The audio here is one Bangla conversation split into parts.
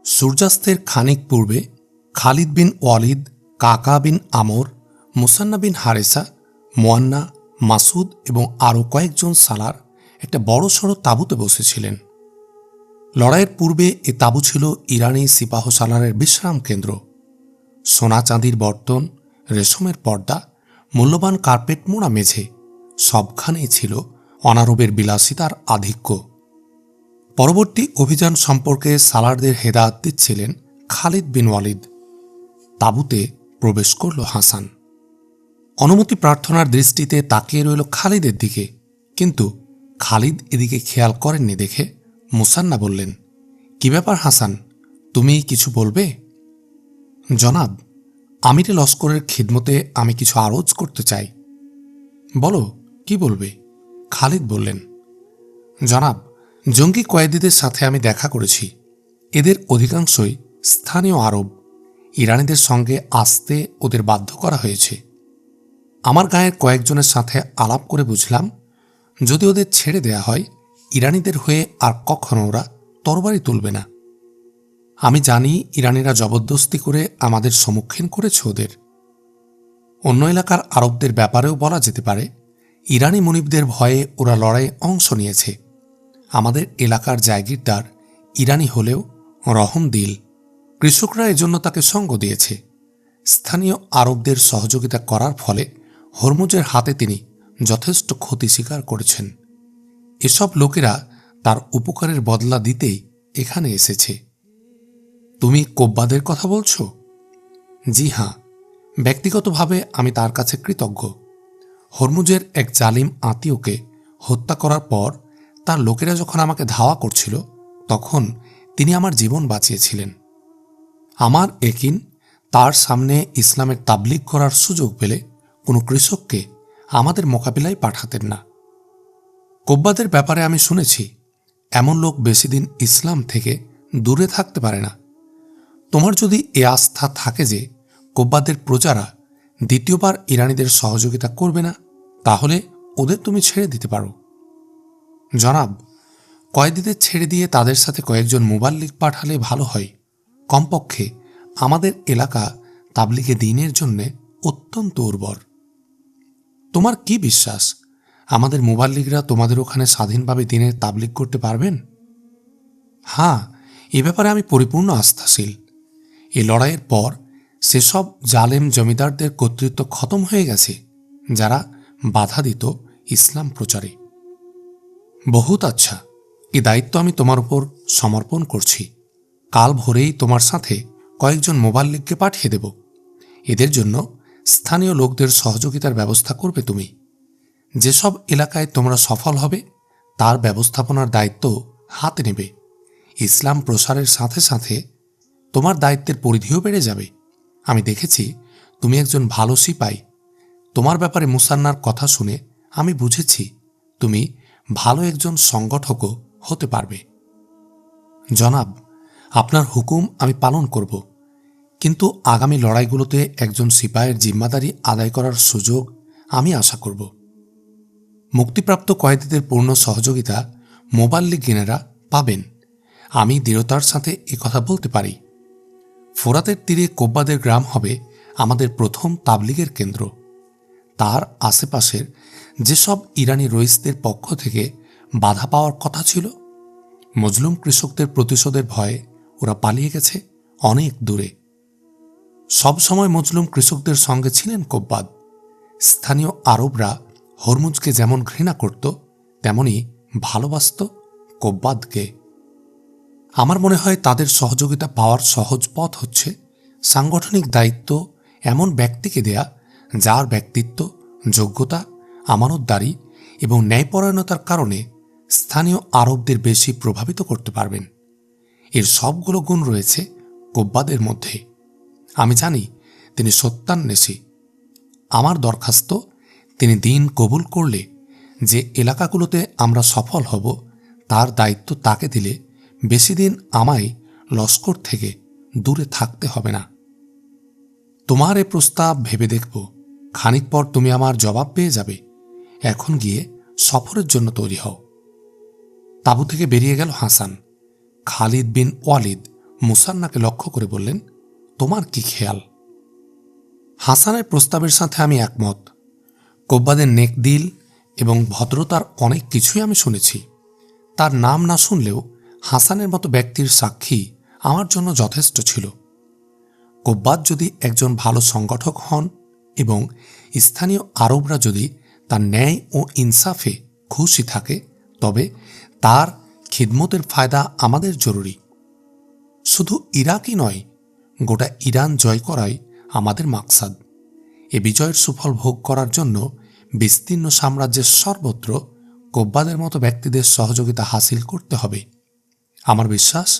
সূর্যাস্তের খানিক পূর্বে খালিদ বিন ওয়ালিদ, কাকা বিন আমর, মুসান্না বিন হারেসা, মুয়ান্না, মাসুদ এবং আরও কয়েকজন সালার একটা বড়সড় তাঁবুতে বসেছিলেন। লড়াইয়ের পূর্বে এ তাঁবু ছিল ইরানি সিপাহ সালারের বিশ্রাম কেন্দ্র। সোনা চাঁদির বর্তন, রেশমের পর্দা, মূল্যবান কার্পেট মোড়া মেঝে, সবখানেই ছিল অনারবের বিলাসিতার আধিক্য। পরবর্তী অভিযান সম্পর্কে সালারদের হেদায়েত দিচ্ছিলেন খালিদ বিন ওয়ালিদ। তাঁবুতে প্রবেশ করল হাসান। অনুমতি প্রার্থনার দৃষ্টিতে তাকিয়ে রইল খালিদের দিকে, কিন্তু খালিদ এদিকে খেয়াল করেননি দেখে মুসান্না বললেন, কি ব্যাপার হাসান, তুমি কিছু বলবে? জনাব, আমিরে লস্করের খিদমতে আমি কিছু আরজ করতে চাই। বলো, কি বলবে? খালিদ বললেন, জনাব, জঙ্গি কয়েদিদের সাথে আমি দেখা করেছি। এদের অধিকাংশই স্থানীয় আরব। ইরানিদের সঙ্গে আসতে ওদের বাধ্য করা হয়েছে। আমার গায়ের কয়েকজনের সাথে আলাপ করে বুঝলাম, যদি ওদের ছেড়ে দেয়া হয়, ইরানিদের হয়ে আর কখনো ওরা তরবারি তুলবে না। আমি জানি ইরানিরা জবরদস্তি করে আমাদের সম্মুখীন করেছে ওদের। অন্য এলাকার আরবদের ব্যাপারেও বলা যেতে পারে, ইরানি মুনিবদের ভয়ে ওরা লড়াইয়ে অংশ নিয়েছে। আমাদের এলাকার জায়গিরদার ইরানি হলেও রহম দিল। কৃষকরা এজন্য তাকে সঙ্গ দিয়েছে। স্থানীয় আরবদের সহযোগিতা করার ফলে হরমুজের হাতে তিনি যথেষ্ট ক্ষতি স্বীকার করেছেন। এসব লোকেরা তার উপকারের বদলা দিতেই এখানে এসেছে। তুমি কোব্বাদের কথা বলছ? জি হ্যাঁ, ব্যক্তিগতভাবে আমি তার কাছে কৃতজ্ঞ। হরমুজের এক জালিম আত্মীয়কে হত্যা করার পর তার লোকেরা যখন আমাকে ধাওয়া করছিল, তখন তিনি আমার জীবন বাঁচিয়েছিলেন। আমার একিন, তার সামনে ইসলামের তাবলীগ করার সুযোগ পেলে কোনো কৃষককে আমাদের মোকাবিলায় পাঠাতেন না। কোব্বাদের ব্যাপারে আমি শুনেছি, এমন লোক বেশি দিন ইসলাম থেকে দূরে থাকতে পারে না। তোমার যদি এ আস্থা থাকে যে কোব্বাদের প্রজারা দ্বিতীয়বার ইরানিদের সহযোগিতা করবে না, তাহলে ওদের তুমি ছেড়ে দিতে পারো। জনাব, কয়েদিদের ছেড়ে দিয়ে তাদের সাথে কয়েকজন মুবাল্লিগ পাঠালে ভালো হয়। কমপক্ষে আমাদের এলাকা তাবলীগে দ্বীনের জন্যে অত্যন্ত উর্বর। তোমার কি বিশ্বাস, আমাদের মুবাল্লিগরা তোমাদের ওখানে স্বাধীনভাবে দ্বীনের তাবলীগ করতে পারবেন? হ্যাঁ, এ ব্যাপারে আমি পরিপূর্ণ আস্থাশীল। এই লড়াইয়ের পর সেসব জালেম জমিদারদের কর্তৃত্ব খতম হয়ে গেছে, যারা বাধা দিত ইসলাম প্রচারে। বহুত আচ্ছা, এ দায়িত্ব আমি তোমার উপর সমর্পণ করছি। কাল ভোরেই তোমার সাথে কয়েকজন মুবাল্লিগকে পাঠিয়ে দেব। এদের জন্য স্থানীয় লোকদের সহযোগিতার ব্যবস্থা করবে তুমি। যেসব এলাকায় তোমরা সফল হবে, তার ব্যবস্থাপনার দায়িত্ব হাতে নেবে। ইসলাম প্রসারের সাথে সাথে তোমার দায়িত্বের পরিধিও বেড়ে যাবে। আমি দেখেছি তুমি একজন ভালো সিপাই। তোমার ব্যাপারে মুসান্নার কথা শুনে আমি বুঝেছি তুমি ভালো একজন সংগঠকও হতে পারবে। জনাব, আপনার হুকুম আমি পালন করব, কিন্তু আগামী লড়াইগুলোতে একজন সিপাহের জিম্মাদারি আদায় করার সুযোগ আমি আশা করব। মুক্তিপ্রাপ্ত কয়েদিদের পূর্ণ সহযোগিতা মোবাল্লিগিনেরা পাবেন। আমি দৃঢ়তার সাথে কথা বলতে পারি। ফোরাতের তীরে কোব্বাদের গ্রাম হবে আমাদের প্রথম তাবলীগের কেন্দ্র। তার আশেপাশের যেসব ইরানি রইসদের পক্ষ থেকে বাধা পাওয়ার কথা ছিল, মজলুম কৃষকদের প্রতিশোধের ভয়ে ওরা পালিয়ে গেছে অনেক দূরে। সব সময় মজলুম কৃষকদের সঙ্গে ছিলেন কোব্বাদ। স্থানীয় আরবরা হরমুজকে যেমন ঘৃণা করত, তেমনি ভালোবাসত কোব্বাদকে। আমার মনে হয় তাদের সহযোগিতা পাওয়ার সহজ পথ হচ্ছে সাংগঠনিক দায়িত্ব এমন ব্যক্তিকে দেয়া, যার ব্যক্তিত্ব, যোগ্যতা, আমানতদারি এবং ন্যায়পরায়ণতার কারণে স্থানীয় আরবদের বেশি প্রভাবিত করতে পারবেন। এর সবগুলো গুণ রয়েছে কোব্বাদের মধ্যে। আমি জানি তিনি সত্যান্বেষী। আমার দরখাস্ত, তিনি দ্বীন কবুল করলে যে এলাকাগুলোতে আমরা সফল হব, তার দায়িত্ব তাকে দিলে বেশি দিন আমায় লস্কর থেকে দূরে থাকতে হবে না। তোমার এ প্রস্তাব ভেবে দেখব। খানিক পর তুমি আমার জবাব পেয়ে যাবে। এখন গিয়ে সফরের জন্য তৈরি হও। তাঁবু থেকে বেরিয়ে গেল হাসান। খালিদ বিন ওয়ালিদ মুসান্নাকে লক্ষ্য করে বললেন, তোমার কি খেয়াল? হাসানের প্রস্তাবের সাথে আমি একমত। কোব্বাদের নেকদিল এবং ভদ্রতার অনেক কিছুই আমি শুনেছি। তার নাম না শুনলেও হাসানের মতো ব্যক্তির সাক্ষী আমার জন্য যথেষ্ট ছিল। কোব্বাদ যদি একজন ভালো সংগঠক হন এবং স্থানীয় আরবরা যদি তার ন্যায় ও ইনসাফে খুশি থাকে, তবে তার খিদমতের ফায়দা আমাদের জরুরি। শুধু ইরাকই নয়, গোটা ইরান জয় করাই আমাদের মাকসাদ। এ বিজয়ের সুফল ভোগ করার জন্য বিস্তীর্ণ সাম্রাজ্যের সর্বত্র কোব্বাদের মতো ব্যক্তিদের সহযোগিতা হাসিল করতে হবে। আমার বিশ্বাস,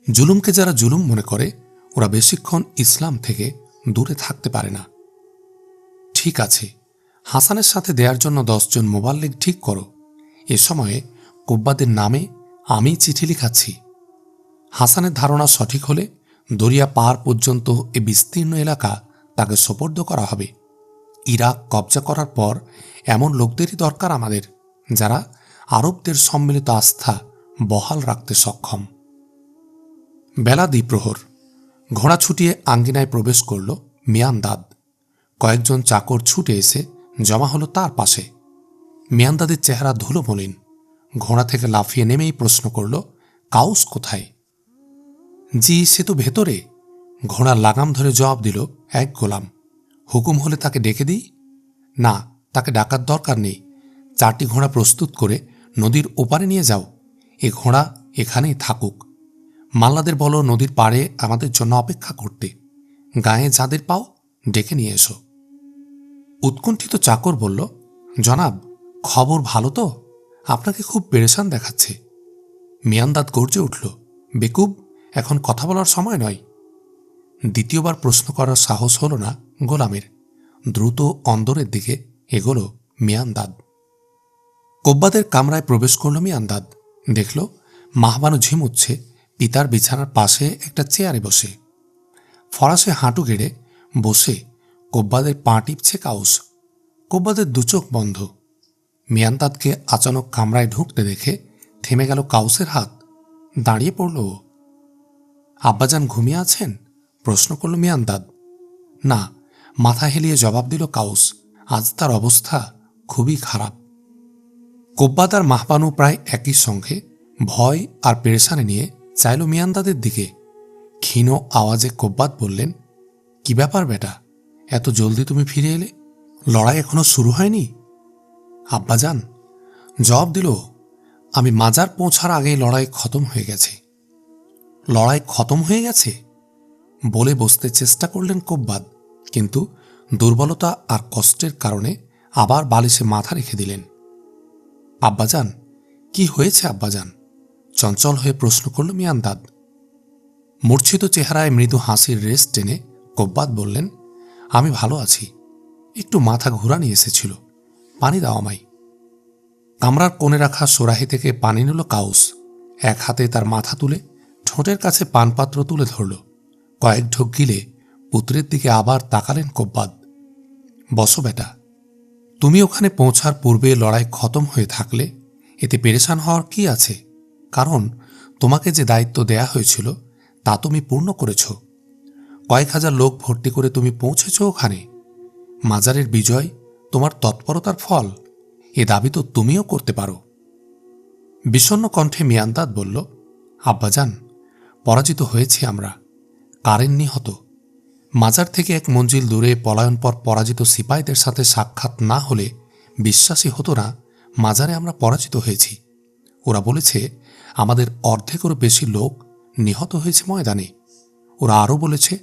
জুলুমকে যারা জুলুম মনে করে ওরা বেশিক্ষণ ইসলাম থেকে দূরে থাকতে পারে না। ঠিক আছে, হাসানের সাথে দেওয়ার জন্য 10 জন মোবাল্লিগ ঠিক করো। এ সময়ে কোব্বাদের নামে আমি চিঠি লিখাচ্ছি। হাসানের ধারণা সঠিক হলে দরিয়া পার পর্যন্ত এ বিস্তীর্ণ এলাকা তাকে সোপর্দ করা হবে। ইরাক কবজা করার পর এমন লোকদেরই দরকার আমাদের, যারা আরবদের সম্মিলিত আস্থা বহাল রাখতে সক্ষম। বেলা দ্বিপ্রহর। ঘোড়া ছুটিয়ে আঙ্গিনায় প্রবেশ করল মিয়ানদাদ। কয়েকজন চাকর ছুটে এসে জমা হলো তার পাশে। মিয়ানদাদের চেহারা ধুলো মলিন। ঘোড়া থেকে লাফিয়ে নেমেই প্রশ্ন করল, কাউস কোথায়? জি, সে তো ভেতরে। ঘোড়ার লাগাম ধরে জবাব দিল এক গোলাম। হুকুম হলে তাকে ডেকে দিই? না, তাকে ডাকার দরকার নেই। 4টি ঘোড়া প্রস্তুত করে নদীর ওপারে নিয়ে যাও। এ ঘোড়া এখানেই থাকুক। মাল্লাদের বলো নদীর পাড়ে আমাদের জন্য অপেক্ষা করতে। গায়ে যাদের পাও ডেকে নিয়ে এসো। উৎকণ্ঠিত চাকর বলল, জনাব, খবর ভালো তো? আপনাকে খুব পেরেশান দেখাচ্ছে। মিয়ানদাদ গর্জে উঠল, বেকুব, এখন কথা বলার সময় নয়। দ্বিতীয়বার প্রশ্ন করার সাহস হল না গোলামের। দ্রুত অন্দরের দিকে এগোল মিয়ানদাদ। কোব্বাদের কামরায় প্রবেশ করল মিয়ানদাদ। দেখল মাহবানু ঝিমুচ্ছে পিতার বিছানার পাশে একটা চেয়ারে বসে। ফরাসে হাঁটু গেড়ে বসে কোব্বাদের পা টিপছে কাউস। কোব্বাদের দুচোখ বন্ধ। মিয়ানদাদকে আচানক কামরায় ঢুকতে দেখে থেমে গেল কাউসের হাত। দাঁড়িয়ে পড়ল ও। আব্বাজান ঘুমিয়ে আছেন? প্রশ্ন করল মিয়ানদাদ। না, মাথা হেলিয়ে জবাব দিল কাউস। আজ তার অবস্থা খুবই খারাপ। কোব্বাদ আর মাহবানু প্রায় একই সঙ্গে ভয় আর পেরেশানি নিয়ে চাইল মিয়ানদাদের দিকে। ক্ষীণ আওয়াজে কোব্বাদ বললেন, কি ব্যাপার বেটা, এত জলদি তুমি ফিরে এলে? লড়াই এখনো শুরু হয়নি? আব্বাজান, জবাব দিল, আমি মাজার পৌঁছার আগেই লড়াই খতম হয়ে গেছে। লড়াই খতম হয়ে গেছে? বলে বসতে চেষ্টা করলেন কোব্বাদ, কিন্তু দুর্বলতা আর কষ্টের কারণে আবার বালিশে মাথা রেখে দিলেন। আব্বাজান, কি হয়েছে আব্বাজান? চঞ্চল হয়ে প্রশ্ন করল মিয়ানদাদ। মূর্ছিত চেহারায় মৃদু হাসির রেশ টেনে কোব্বাদ বললেন, আমি ভালো আছি। একটু মাথা ঘুরানি এসেছিল, পানি দাও আমায়। কামরার কোণে রাখা সোরাহি থেকে পানি নিল কাউস। এক হাতে তার মাথা তুলে ঠোঁটের কাছে পানপাত্র তুলে ধরল। কয়েক ঢোক গিলে পুত্রের দিকে আবার তাকালেন কোব্বাদ। বসো বেটা, তুমি ওখানে পৌঁছার পূর্বে লড়াই খতম হয়ে থাকলে এতে পেরেশান হওয়ার কি আছে? কারণ তোমাকে যে দায়িত্ব দেয়া হয়েছিল তা তুমি পূর্ণ করেছ। কয়েক হাজার লোক ভর্তি করে তুমি পৌঁছেছ ওখানে। মাজারের বিজয় তোমার তৎপরতার ফল, এ দাবি তো তুমিও করতে পারো। বিষণ্ণ কণ্ঠে মিয়ানদাদ বলল, আব্বাজান, পরাজিত হয়েছি আমরা। কারেন নিহত। মাজার থেকে এক মঞ্জিল দূরে পলায়নপর পরাজিত সিপাহীদের সাথে সাক্ষাৎ না হলে বিশ্বাসই হতো না মাজারে আমরা পরাজিত হয়েছি। ওরা বলেছে আমাদের অর্ধেকেরও বেশি লোক নিহত হয়েছে ময়দানে। ওরা আরও বলেছে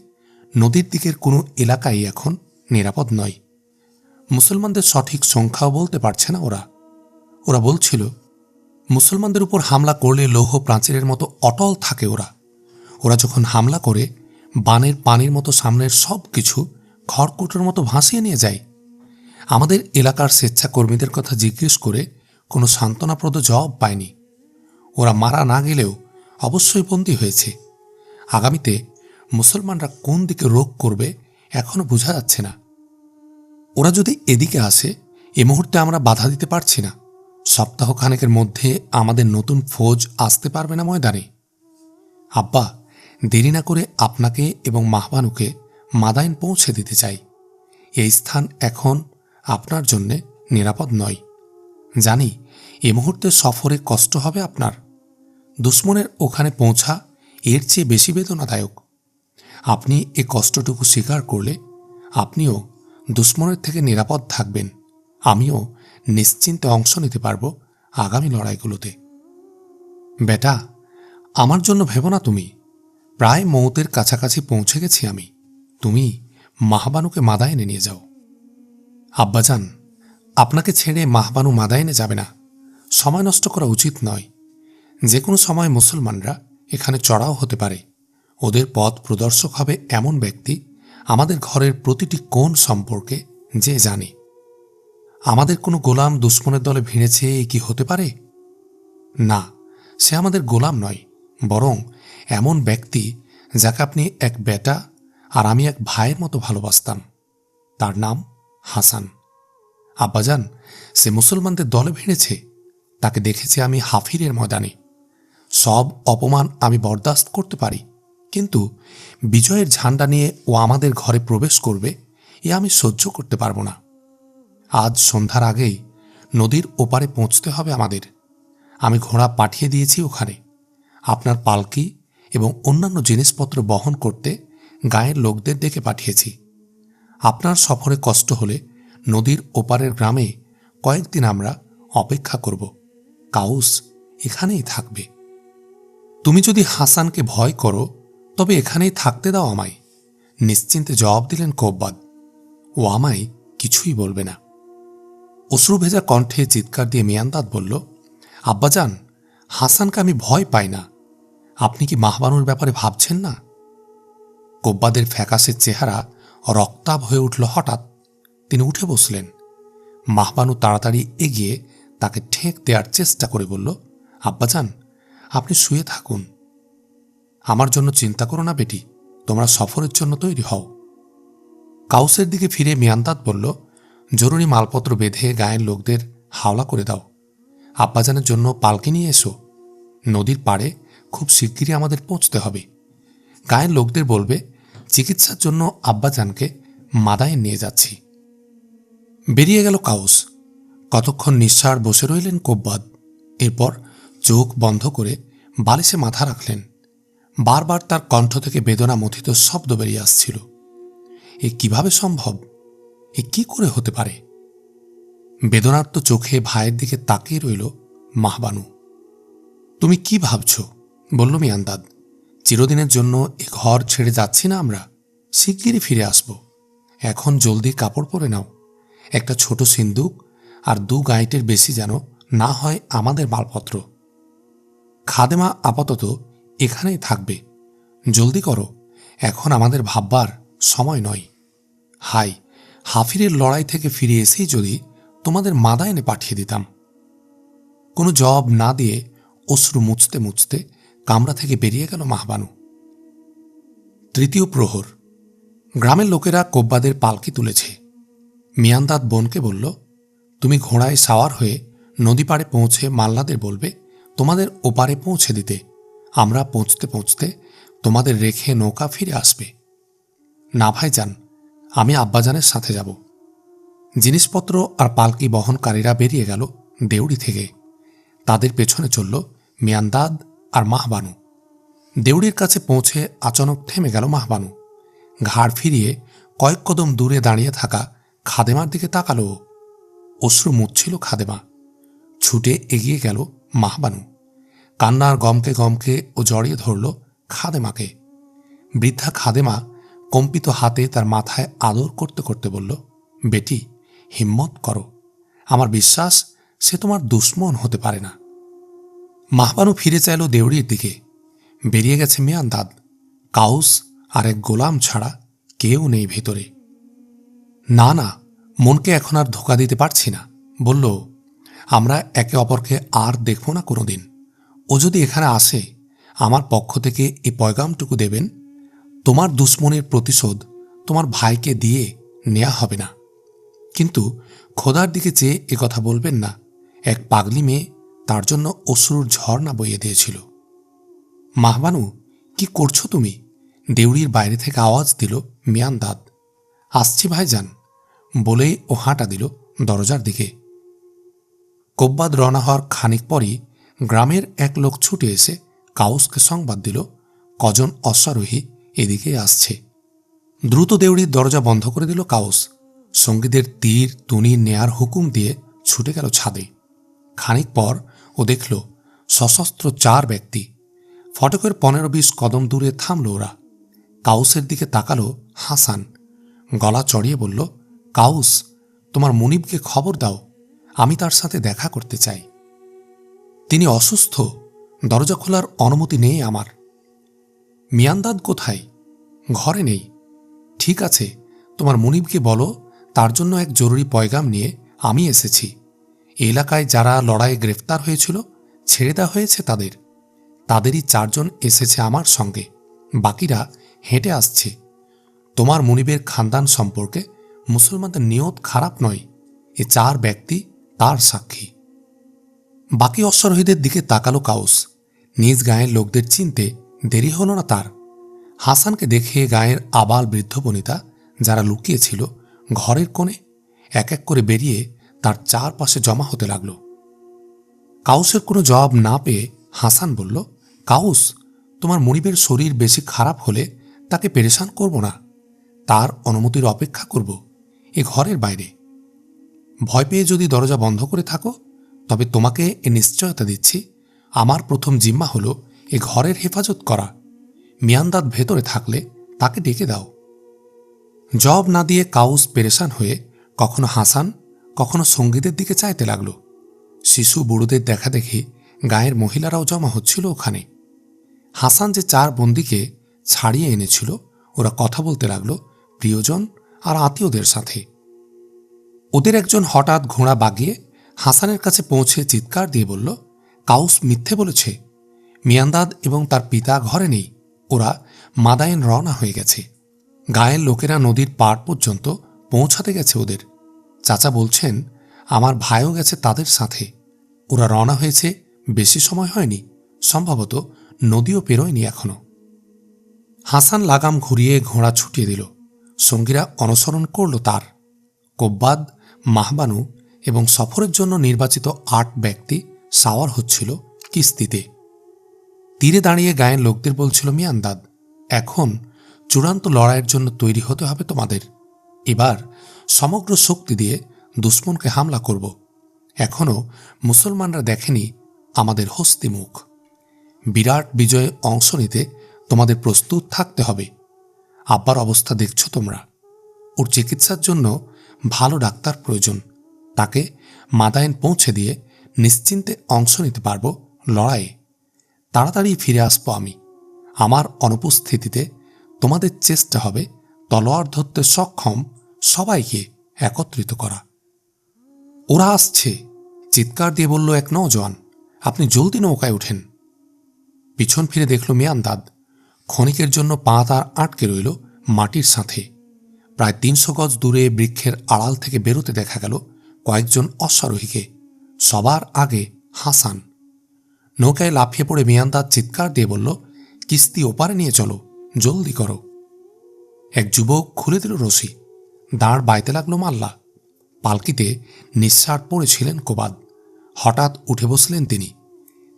নদীর দিকের কোনো এলাকাই এখন নিরাপদ নয়। মুসলমানদের সঠিক সংখ্যাও বলতে পারছে না ওরা। ওরা বলছিল মুসলমানদের উপর হামলা করলে লৌহ প্রাচীরের মতো অটল থাকে ওরা। ওরা যখন হামলা করে বানের পানির মতো সামনের সব কিছু খড়কুটোর মতো ভাসিয়ে নিয়ে যায়। আমাদের এলাকার স্বেচ্ছাকর্মীদের কথা জিজ্ঞেস করে কোনো সান্ত্বনাপ্রদ জবাব পায়নি। ওরা মারা না গেলেও অবশ্যই বন্দী হয়েছে। আগামীতে মুসলমানরা কোন দিকে রোগ করবে এখনো বোঝা যাচ্ছে না। ওরা যদি এদিকে আসে, এ মুহূর্তে আমরা বাধা দিতে পারছি না। সপ্তাহখানেকের মধ্যে আমাদের নতুন ফৌজ আসতে পারবে না ময়দানে। আব্বা, দেরি না করে আপনাকে এবং মাহবানুকে মাদাইন পৌঁছে দিতে চাই। এই স্থান এখন আপনার জন্যে নিরাপদ নয়। জানি এ মুহূর্তে সফরে কষ্ট হবে আপনার। দুশ্মনের ওখানে পৌঁছা এর চেয়ে বেশি বেদনাদায়ক। আপনি এ কষ্টটুকু স্বীকার করলে আপনিও দুশ্মনের থেকে নিরাপদ থাকবেন, আমিও নিশ্চিন্তে অংশ নিতে পারব আগামী লড়াইগুলোতে। বেটা, আমার জন্য ভেবো না তুমি। প্রায় মৌতের কাছাকাছি পৌঁছে গেছি আমি। তুমি মাহবানুকে মাদায়েনে নিয়ে যাও। আব্বাজান, আপনাকে ছেড়ে মাহবানু মাদায়েনে যাবে না। সময় নষ্ট করা উচিত নয়। যে কোনো সময় মুসলমানরা এখানে চড়াও হতে পারে। ওদের পথ প্রদর্শক হবে এমন ব্যক্তি আমাদের ঘরের প্রতিটি কোণ সম্পর্কে যে জানে। আমাদের কোনো গোলাম দুশ্মনের দলে ভিড়েছে এ কি হতে পারে? না, সে আমাদের গোলাম নয়, বরং এমন ব্যক্তি যাকে আপনি এক বেটা আর আমি এক ভাইয়ের মতো ভালোবাসতাম। তার নাম হাসান। আব্বাজান, সে মুসলমানদের দলে ভিড়েছে। তাকে দেখেছি আমি হাফিরের ময়দানে। সব অপমান আমি বরদাস্ত করতে পারি, কিন্তু বিজয়ের ঝান্ডা নিয়ে ও আমাদের ঘরে প্রবেশ করবে এ আমি সহ্য করতে পারব না। আজ সন্ধ্যার আগেই নদীর ওপারে পৌঁছতে হবে আমাদের। আমি ঘোড়া পাঠিয়ে দিয়েছি ওখানে। আপনার পালকি এবং অন্যান্য জিনিসপত্র বহন করতে গায়ের লোকদের ডেকে পাঠিয়েছি। আপনার সফরে কষ্ট হলে নদীর ওপারের গ্রামে কয়েকদিন আমরা অপেক্ষা করব। কাউস এখানেই থাকবে। তুমি যদি হাসানকে ভয় করো তবে এখানেই থাকতে দাও আমায়, নিশ্চিন্তে জবাব দিলেন কোব্বাদ। ও আমায় কিছুই বলবে না। অশ্রু ভেজা কণ্ঠে চিৎকার দিয়ে মিয়ান্দাদ বলল, আব্বাজান, হাসানকে আমি ভয় পাই না। আপনি কি মাহবানুর ব্যাপারে ভাবছেন না? কোব্বাদের ফ্যাকাশের চেহারা রক্তাভ হয়ে উঠল হঠাৎ। তিনি উঠে বসলেন। মাহবানু তাড়াতাড়ি এগিয়ে তাকে ঠেক দেওয়ার চেষ্টা করে বলল, আব্বাজান, আপনি শুয়ে থাকুন। আমার জন্য চিন্তা করো না বেটি, তোমরা সফরের জন্য তৈরি হও। কাউসের দিকে ফিরে মিয়ান্দাদ বলল, জরুরি মালপত্র বেঁধে গায়ের লোকদের হাওলা করে দাও। আব্বাজানের জন্য পালকি নিয়ে এসো। নদীর পাড়ে খুব শিগগিরই আমাদের পৌঁছতে হবে। গায়ের লোকদের বলবে চিকিৎসার জন্য আব্বাজানকে মাদায়েন নিয়ে যাচ্ছি। বেরিয়ে গেল কাউস। কতক্ষণ নিঃশ্বাস বসে রইলেন কোব্বাদ। এরপর চোখ বন্ধ করে বালিশে মাথা রাখলেন। বারবার তার কণ্ঠ থেকে বেদনা মথিত শব্দ বেরিয়ে আসছিল। এ কিভাবে সম্ভব? এ কি করে হতে পারে? বেদনার্ত চোখে ভাইয়ের দিকে তাকিয়ে রইল মাহবানু। তুমি কি ভাবছ? বলল মিয়ান্দাদ। চিরদিনের জন্য এ ঘর ছেড়ে যাচ্ছি না আমরা, শিগগিরই ফিরে আসব। এখন জলদি কাপড় পরে নাও। একটা ছোট সিন্দুক আর 2 গাইটের বেশি যেন না হয় আমাদের মালপত্র। খাদেমা আপাতত এখানেই থাকবে। জলদি করো, এখন আমাদের ভাববার সময় নয়। হাই, হাফিরের লড়াই থেকে ফিরে এসেই যদি তোমাদের মাদায়েনে পাঠিয়ে দিতাম। কোনো জবাব না দিয়ে অশ্রু মুছতে মুছতে কামরা থেকে বেরিয়ে গেল মাহবানু। তৃতীয় প্রহর। গ্রামের লোকেরা কোব্বাদের পালকি তুলেছে। মিয়ান্দাদ বোনকে বলল, তুমি ঘোড়ায় সাওয়ার হয়ে নদী পাড়ে পৌঁছে মাল্লাদের বলবে তোমাদের ওপারে পৌঁছে দিতে। আমরা পৌঁছতে পৌঁছতে তোমাদের রেখে নৌকা ফিরে আসবে। না ভাইজান, আমি আব্বাজানের সাথে যাব। জিনিসপত্র আর পালকি বহনকারীরা বেরিয়ে গেল দেউড়ি থেকে। তাদের পেছনে চলল মিয়ান্দাদ আর মাহবানু। দেউড়ির কাছে পৌঁছে আচানক থেমে গেল মাহবানু। ঘাড় ফিরিয়ে কয়েক কদম দূরে দাঁড়িয়ে থাকা খাদেমার দিকে তাকালো। অশ্রু মুছছিল খাদেমা। ছুটে এগিয়ে গেল মাহবানু। কান্নার গমকে গমকে ও জড়িয়ে ধরল খাদেমাকে। বৃদ্ধা খাদেমা কম্পিত হাতে তার মাথায় আদর করতে করতে বলল, বেটি, হিম্মত করো। আমার বিশ্বাস সে তোমার দুশ্মন হতে পারে না। মাহবানু ফিরে চাইল দেউড়ির দিকে। বেরিয়ে গেছে মিয়ান্দাদ। কাউস আর এক গোলাম ছাড়া কেউ নেই ভেতরে। না না, মনকে এখন আর ধোকা দিতে পারছি না। বলল, আমরা একে অপরকে আর দেখব না কোনোদিন। ও যদি এখানে আসে, আমার পক্ষ থেকে এই পয়গামটুকু দেবেন, তোমার দুশ্মনের প্রতিশোধ তোমার ভাইকে দিয়ে নেওয়া হবে না। কিন্তু খোদার দিকে চেয়ে কথা বলবেন না, এক পাগলি মেয়ে তার জন্য অশ্রুর ঝর্ণা বইয়ে দিয়েছিল। মাহবানু কি করছো তুমি? দেউড়ির বাইরে থেকে আওয়াজ দিল মিয়ান্দাদ। আসছি ভাইজান, বলেই ও হাঁটা দিল দরজার দিকে। কোব্বাদ রওনা হওয়ার খানিক পরই গ্রামের এক লোক ছুটে এসে কাউসকে সংবাদ দিল কজন অশ্বারোহী এদিকে আসছে। দ্রুত দেউড়ির দরজা বন্ধ করে দিল কাউস। সঙ্গীদের তীর তুনি নেয়ার হুকুম দিয়ে ছুটে গেল ছাদে। খানিক পর ও দেখল সশস্ত্র 4 ব্যক্তি। ফটকের 15-20 কদম দূরে থামল ওরা। কাউসের দিকে তাকালো হাসান, গলা চড়িয়ে বলল, কাউস, তোমার মুনিবকে খবর দাও, আমি তার সাথে দেখা করতে চাই। তিনি অসুস্থ, দরজা খোলার অনুমতি নেই আমার। মিয়ান্দাদ কোথায়? ঘরে নেই। ঠিক আছে, তোমার মুনিবকে বলো তার জন্য এক জরুরি পয়গাম নিয়ে আমি এসেছি। এলাকায় যারা লড়াইয়ে গ্রেফতার হয়েছিল ছেড়ে দেওয়া হয়েছে তাদেরই 4 জন এসেছে আমার সঙ্গে, বাকিরা হেঁটে আসছে। তোমার মুনিবের খানদান সম্পর্কে মুসলমানদের নিয়ত খারাপ নয়, এ 4 ব্যক্তি তার সাক্ষী। বাকি অশ্বারোহীদের দিকে তাকালো কাউস। নিজ গায়ের লোকদের চিনতে দেরি হল না তার। হাসানকে দেখে গায়ের আবাল বৃদ্ধ বনিতা যারা লুকিয়েছিল ঘরের কোণে এক এক করে বেরিয়ে তার চারপাশে জমা হতে লাগল। কাউসের কোনো জবাব না পেয়ে হাসান বলল, কাউস, তোমার মুনিবের শরীর বেশি খারাপ হলে তাকে পেরেশান করব না, তার অনুমতির অপেক্ষা করব এ ঘরের বাইরে। ভয় পেয়ে যদি দরজা বন্ধ করে থাকো তবে তোমাকে এ নিশ্চয়তা দিচ্ছি, আমার প্রথম জিম্মা হল এ ঘরের হেফাজত করা। মিয়ান্দাদ ভেতরে থাকলে তাকে ডেকে দাও। জবাব না দিয়ে কাউস পেরেশান হয়ে কখনো হাসান কখনো সঙ্গীদের দিকে চাইতে লাগল। শিশু বুড়োদের দেখা দেখি গায়ের মহিলারাও জমা হচ্ছিল ওখানে। হাসান যে 4 বন্দীকে ছাড়িয়ে এনেছিল ওরা কথা বলতে লাগলো প্রিয়জন আর আত্মীয়দের সাথে। ওদের একজন হঠাৎ ঘোড়া বাগিয়ে হাসানের কাছে পৌঁছে চিৎকার দিয়ে বলল, কাউস মিথ্যে বলেছে, মিয়ান্দাদ এবং তার পিতা ঘরে নেই, ওরা মাদায়েন রওনা হয়ে গেছে। গায়ের লোকেরা নদীর পাড় পর্যন্ত পৌঁছাতে গেছে ওদের। চাচা বলছেন আমার ভাইও গেছে তাদের সাথে। ওরা রওনা হয়েছে বেশি সময় হয়নি, সম্ভবত নদীও পেরোয়নি এখনো। হাসান লাগাম ঘুরিয়ে ঘোড়া ছুটিয়ে দিল। সঙ্গীরা অনুসরণ করল তার। কোব্বাদ, মাহবানু এবং সফরের জন্য নির্বাচিত 8 ব্যক্তি সাওয়ার হচ্ছিল কিস্তিতে। তীরে দাঁড়িয়ে গায়ের লোকদের বলছিল মিয়ান্দাদ, এখন চূড়ান্ত লড়াইয়ের জন্য তৈরি হতে হবে তোমাদের। এবার সমগ্র শক্তি দিয়ে দুশ্মনকে হামলা করব। এখনও মুসলমানরা দেখেনি আমাদের হস্তিমুখ। বিরাট বিজয়ে অংশ নিতে তোমাদের প্রস্তুত থাকতে হবে। আব্বার অবস্থা দেখছ তোমরা, ওর চিকিৎসার জন্য ভালো ডাক্তার প্রয়োজন। তাকে মাদায়েন পৌঁছে দিয়ে নিশ্চিন্তে অংশ নিতে পারব লড়াইয়ে। তাড়াতাড়ি ফিরে আসবো আমি। আমার অনুপস্থিতিতে তোমাদের চেষ্টা হবে তলোয়ার ধরতে সক্ষম সবাইকে একত্রিত করা। ওরা আসছে, চিৎকার দিয়ে বলল এক নওজোয়ান, আপনি জলদি নৌকায় ওঠেন। পিছন ফিরে দেখল মিয়ান্দাদ। ক্ষণিকের জন্য পা তার আটকে রইল মাটির সাথে। প্রায় 300 গজ দূরে বৃক্ষের আড়াল থেকে বেরোতে দেখা গেল কয়েকজন অশ্বারোহীকে। সবার আগে হাসান। নৌকায় লাফিয়ে পড়ে মিয়ান্দাদ চিৎকার দিয়ে বলল, কিস্তি ওপারে নিয়ে চলো, জলদি করো। এক যুবক খুলে দিল রশি। দাঁড় বাইতে লাগলো মাল্লা। পালকিতে নিঃশ্বাস পড়েছিলেন কোবাদ। হঠাৎ উঠে বসলেন তিনি।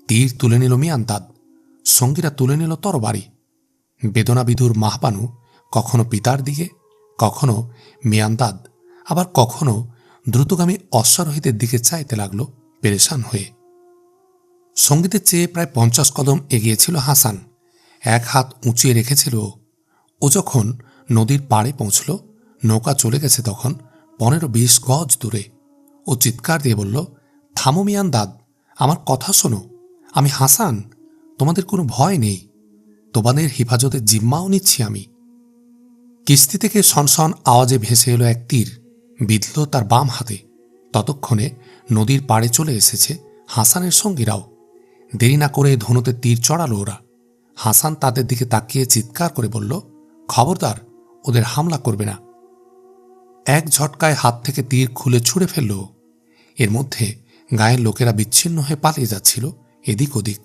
তীর তুলে নিল মিয়ান্দাদ। সঙ্গীরা তুলে নিল তরবারি। বেদনাবিধুর মাহবানু কখনো পিতার দিকে, কখনো মিয়ান্দাদ, আবার কখনো দ্রুতগামী অশ্বারোহীদের দিকে চাইতে লাগল পেরেশান হয়ে। সঙ্গীতের চেয়ে প্রায় 50 কদম এগিয়েছিল হাসান। এক হাত উঁচিয়ে রেখেছিল ও। যখন নদীর পাড়ে পৌঁছল, নৌকা চলে গেছে তখন 15-20 গজ দূরে। ও চিৎকার দিয়ে বলল, থামো মিয়ান্দাদ, আমার কথা শোনো, আমি হাসান, তোমাদের কোনো ভয় নেই, তোমাদের হেফাজতের জিম্মাও নিচ্ছি আমি। কিস্তি থেকে সনসন আওয়াজে ভেসে এলো এক তীর, বিঁধল তার বাম হাতে। ততক্ষণে নদীর পাড়ে চলে এসেছে হাসানের সঙ্গীরাও। দেরি না করে ধনুতে তীর চড়ালো ওরা। হাসান তাদের দিকে তাকিয়ে চিৎকার করে বলল, খবরদার, ওদের হামলা করবে না। এক ঝটকায় হাত থেকে তীর খুলে ছুঁড়ে ফেলল। এর মধ্যে গায়ের লোকেরা বিচ্ছিন্ন হয়ে পালিয়ে যাচ্ছিল এদিক ওদিক।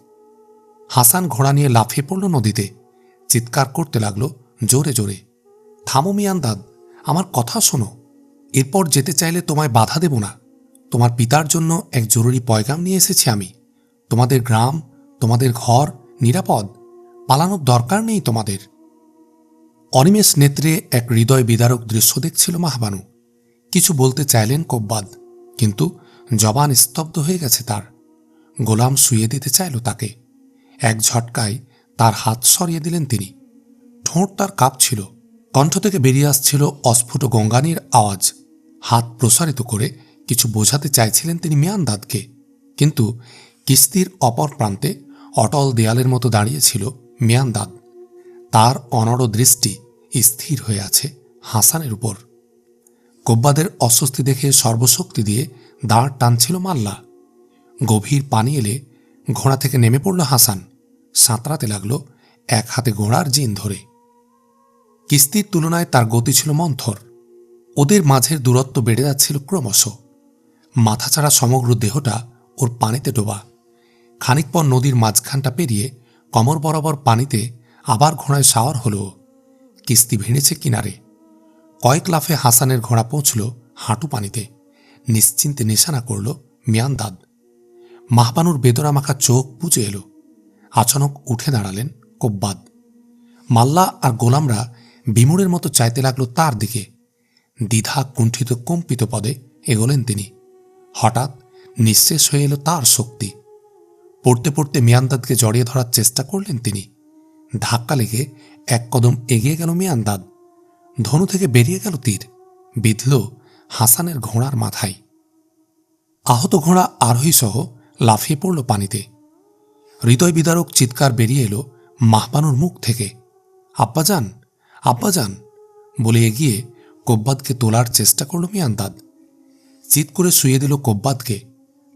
হাসান ঘোড়া নিয়ে লাফিয়ে পড়ল নদীতে। চিৎকার করতে লাগলো জোরে জোরে, থামো মিয়ান্দাদ, আমার কথা শোনো। এরপর যেতে চাইলে তোমায় বাধা দেব না। তোমার পিতার জন্য এক জরুরি পয়গাম নিয়ে এসেছি আমি। তোমাদের গ্রাম, তোমাদের ঘর নিরাপদ, পালানোর দরকার নেই তোমাদের। অনিমেষ নেত্রে এক হৃদয় বিদারক দৃশ্য দেখছিল মাহবানু। কিছু বলতে চাইলেন কোব্বাদ, কিন্তু জবান স্তব্ধ হয়ে গেছে তার। গোলাম শুইয়ে দিতে চাইল তাকে। এক ঝটকায় তার হাত সরিয়ে দিলেন তিনি। ঠোঁট তার কাঁপছিল, কণ্ঠ থেকে বেরিয়ে আসছিল অস্ফুট গঙ্গানির আওয়াজ। হাত প্রসারিত করে কিছু বোঝাতে চাইছিলেন তিনি মিয়ান্দাদকে, কিন্তু কিস্তির অপর প্রান্তে অটল দেয়ালের মতো দাঁড়িয়েছিল মিয়ান্দাদ। তার অনড় দৃষ্টি স্থির হয়ে আছে হাসানের উপর। কোব্বাদের অস্বস্তি দেখে সর্বশক্তি দিয়ে দাঁড় টানছিল মাল্লা। গভীর পানি এলে ঘোড়া থেকে নেমে পড়ল হাসান। সাঁতরাতে লাগল এক হাতে ঘোড়ার জিন ধরে। কিস্তির তুলনায় তার গতি ছিল মন্থর। ওদের মাঝের দূরত্ব বেড়ে যাচ্ছিল ক্রমশ। মাথাছাড়া সমগ্র দেহটা ওর পানিতে ডোবা। খানিক পর নদীর মাঝখানটা পেরিয়ে কমর বরাবর পানিতে আবার ঘোড়ায় সাওয়ার হল। কিস্তি ভেঙেছে কিনারে। কয়েক লাফে হাসানের ঘোড়া পৌঁছল হাঁটু পানিতে। নিশ্চিন্তে নিশানা করল মিয়ান্দাদ। মাহবানুর বেদনা মাখা চোখ বুজে এলো। আচানক উঠে দাঁড়ালেন কোব্বাদ। মাল্লা আর গোলামরা বিমূঢ়ের মতো চাইতে লাগল তার দিকে। দ্বিধা কুণ্ঠিত কম্পিত পদে এগোলেন তিনি। হঠাৎ নিঃশেষ হয়ে এলো তার শক্তি। পড়তে পড়তে মিয়ান্দাদকে জড়িয়ে ধরার চেষ্টা করলেন তিনি। ধাক্কা লেগে এক কদম এগিয়ে গেল মিয়ান্দাদ। ধনু থেকে বেরিয়ে গেল তীর, বিঁধল হাসানের ঘোড়ার মাথায়। আহত ঘোড়া আরোহী সহ লাফিয়ে পড়ল পানিতে। হৃদয় বিদারক চিৎকার বেরিয়ে এলো মাহবানুর মুখ থেকে। আব্বাজান, আব্বাজান বলে এগিয়ে কোব্বাদকে তোলার চেষ্টা করল মিয়ান্দাদ। চিৎ করে শুয়ে দিল কোব্বাদকে।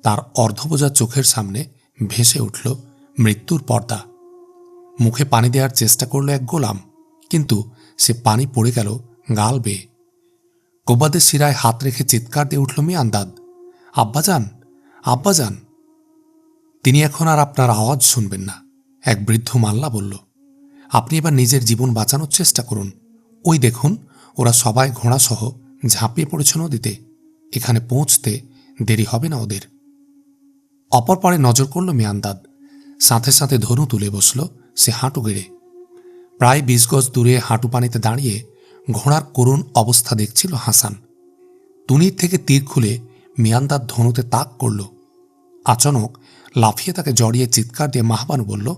তার অর্ধবোজা চোখের সামনে ভেসে উঠল মৃত্যুর পর্দা। মুখে পানি দেওয়ার চেষ্টা করল এক গোলাম, কিন্তু সে পানি পড়ে গেল গাল বেয়ে। কোব্বাদের শিরায় হাত রেখে চিৎকার দিয়ে উঠল মিয়ান্দাদ, আব্বাজান, আব্বাজান। তিনি এখন আর আপনার আওয়াজ শুনবেন না, এক বৃদ্ধ মাল্লা বলল। আপনি এবার নিজের জীবন বাঁচানোর চেষ্টা করুন। ওই দেখুন, ওরা সবাই ঘোড়াসহ ঝাঁপিয়ে পড়েছে নদীতে। এখানে পৌঁছতে দেরি হবে না ওদের। অপর পারে নজর করল মিয়ান্দাদ। সাথে সাথে ধনু তুলে বসল সে হাঁটু গেড়ে। প্রায় 20 গজ দূরে হাঁটু পানিতে দাঁড়িয়ে ঘোড়ার করুণ অবস্থা দেখছিল হাসান। তুনির থেকে তীর খুলে মিয়ান্দাদ ধনুতে তাক করল। আচানক লাফিয়ে তাকে জড়িয়ে চিৎকার দিয়ে মাহবানু বলল,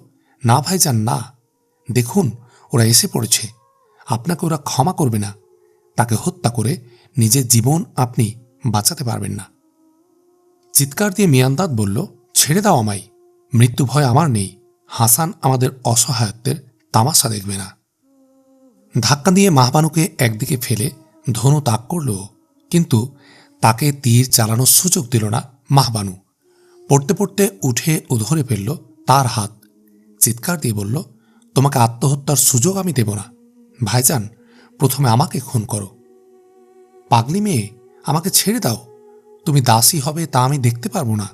না ভাইজান না, দেখুন ওরা এসে পড়েছে। আপনাকে ওরা ক্ষমা করবে না। তাকে হত্যা করে নিজের জীবন আপনি বাঁচাতে পারবেন না। চিৎকার দিয়ে মিয়ান্দাদ বলল, ছেড়ে দাও আমায়। মৃত্যু ভয় আমার নেই। হাসান আমাদের অসহায়ত্বের তামাশা দেখবে না। ধাক্কা দিয়ে মাহবানুকে একদিকে ফেলে ধনু তাক করল, কিন্তু তাকে তীর চালানোর সুযোগ দিল না মাহবানু। পড়তে পড়তে উঠে ও ধরে ফেলল তার হাত। চিৎকার দিয়ে বলল, তোমাকে আত্মহত্যার সুযোগ আমি দেব না। ভাইজান, প্রথমে আমাকে খুন করো। পাগলি মেয়ে, আমাকে ছেড়ে দাও। তুমি দাসী হবে তা আমি দেখতে পারবো না।